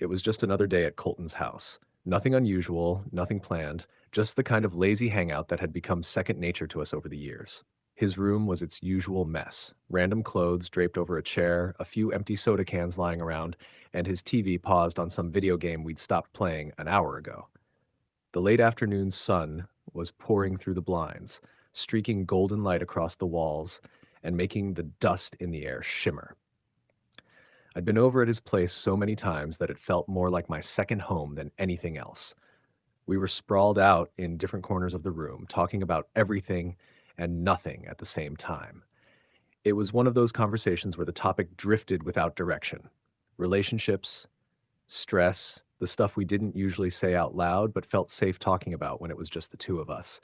It was just another day at Colton's house. Nothing unusual, nothing planned, just the kind of lazy hangout that had become second nature to us over the years. His room was its usual mess: random clothes draped over a chair, a few empty soda cans lying around, and his TV paused on some video game we'd stopped playing an hour ago. The late afternoon sun was pouring through the blinds, streaking golden light across the walls and making the dust in the air shimmer. I'd been over at his place so many times that it felt more like my second home than anything else. We were sprawled out in different corners of the room, talking about everything and nothing at the same time. It was one of those conversations where the topic drifted without direction. Relationships, stress, the stuff we didn't usually say out loud but felt safe talking about when it was just the two of us.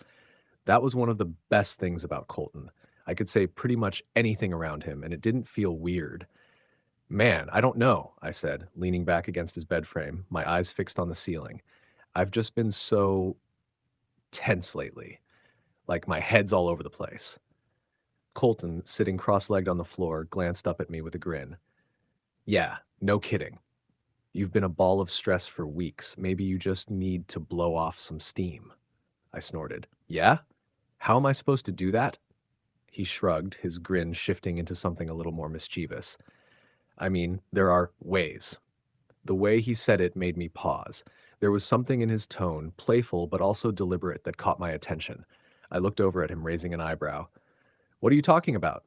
That was one of the best things about Colton. I could say pretty much anything around him, and it didn't feel weird. Man, I don't know, I said, leaning back against his bed frame, my eyes fixed on the ceiling. I've just been so tense lately, like my head's all over the place. Colton, sitting cross-legged on the floor, glanced up at me with a grin. Yeah, no kidding. You've been a ball of stress for weeks. Maybe you just need to blow off some steam. I snorted. Yeah? How am I supposed to do that? He shrugged, his grin shifting into something a little more mischievous. I mean, there are ways. The way he said it made me pause. There was something in his tone, playful but also deliberate, that caught my attention. I looked over at him, raising an eyebrow. What are you talking about?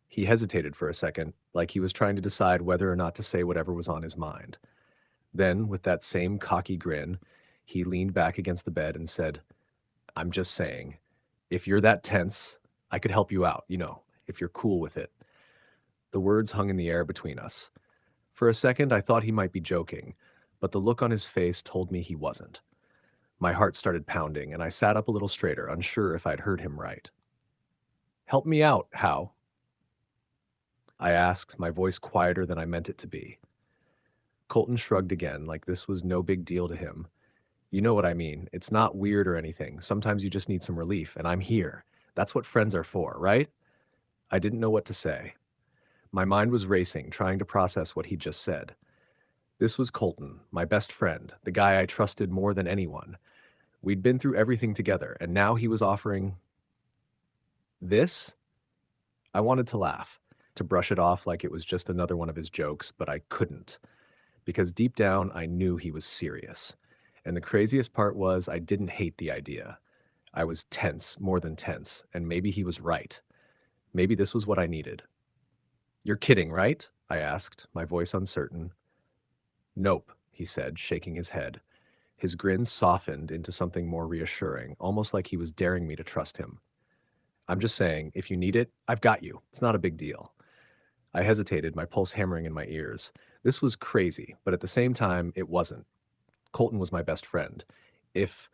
He hesitated for a second, like he was trying to decide whether or not to say whatever was on his mind. Then, with that same cocky grin, he leaned back against the bed and said, I'm just saying, if you're that tense, I could help you out, if you're cool with it. The words hung in the air between us. For a second, I thought he might be joking, but the look on his face told me he wasn't. My heart started pounding, and I sat up a little straighter, unsure if I'd heard him right. Help me out, how? I asked, my voice quieter than I meant it to be. Colton shrugged again, like this was no big deal to him. You know what I mean. It's not weird or anything. Sometimes you just need some relief, and I'm here. That's what friends are for, right? I didn't know what to say. My mind was racing, trying to process what he'd just said. This was Colton, my best friend, the guy I trusted more than anyone. We'd been through everything together, and now he was offering this? I wanted to laugh, to brush it off like it was just another one of his jokes, but I couldn't, because deep down I knew he was serious. And the craziest part was I didn't hate the idea. I was tense, more than tense, and maybe he was right. Maybe this was what I needed. You're kidding, right? I asked, my voice uncertain. Nope, he said, shaking his head. His grin softened into something more reassuring, almost like he was daring me to trust him. I'm just saying, if you need it, I've got you. It's not a big deal. I hesitated, my pulse hammering in my ears. This was crazy, but at the same time, it wasn't. Colton was my best friend. If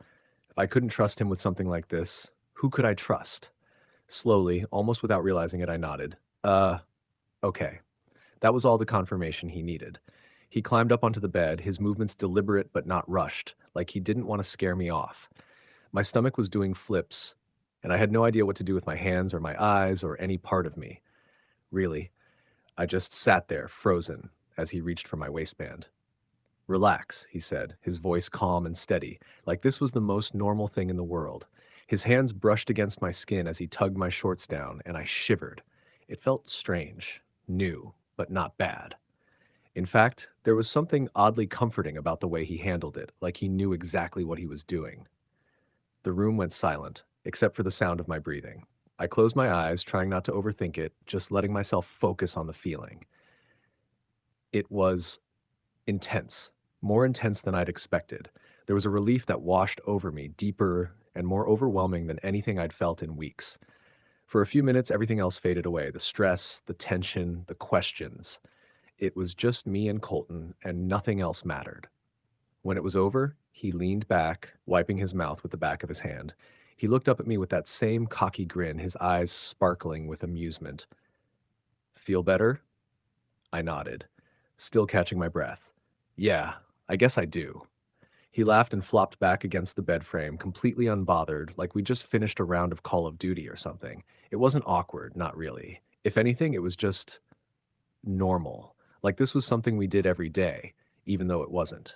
I couldn't trust him with something like this, who could I trust? Slowly, almost without realizing it, I nodded. Okay. That was all the confirmation he needed. He climbed up onto the bed, his movements deliberate but not rushed, like he didn't want to scare me off. My stomach was doing flips, and I had no idea what to do with my hands or my eyes or any part of me. Really, I just sat there, frozen, as he reached for my waistband. Relax, he said, his voice calm and steady, like this was the most normal thing in the world. His hands brushed against my skin as he tugged my shorts down, and I shivered. It felt strange, new, but not bad. In fact, there was something oddly comforting about the way he handled it, like he knew exactly what he was doing. The room went silent, except for the sound of my breathing. I closed my eyes, trying not to overthink it, just letting myself focus on the feeling. It was intense, more intense than I'd expected. There was a relief that washed over me, deeper and more overwhelming than anything I'd felt in weeks. For a few minutes, everything else faded away: the stress, the tension, the questions. It was just me and Colton, and nothing else mattered. When it was over, he leaned back, wiping his mouth with the back of his hand. He looked up at me with that same cocky grin, his eyes sparkling with amusement. Feel better? I nodded, still catching my breath. Yeah, I guess I do. He laughed and flopped back against the bed frame, completely unbothered, like we just finished a round of Call of Duty or something. It wasn't awkward, not really. If anything, it was just normal. Like this was something we did every day. even though it wasn't.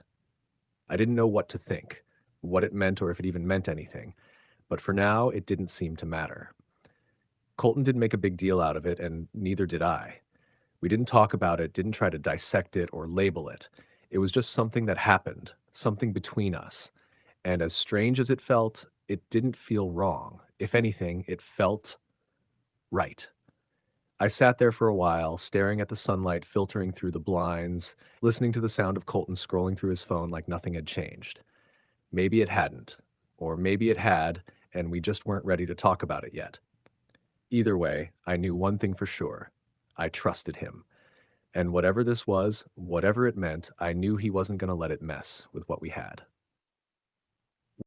I didn't know what to think, what it meant or if it even meant anything, but for now, it didn't seem to matter. Colton didn't make a big deal out of it, and neither did I. We didn't talk about it, didn't try to dissect it or label it. It was just something that happened, something between us. And as strange as it felt, it didn't feel wrong. If anything, it felt right. I sat there for a while, staring at the sunlight filtering through the blinds, listening to the sound of Colton scrolling through his phone like nothing had changed. Maybe it hadn't, or maybe it had, and we just weren't ready to talk about it yet. Either way, I knew one thing for sure. I trusted him. And whatever this was, whatever it meant, I knew he wasn't going to let it mess with what we had.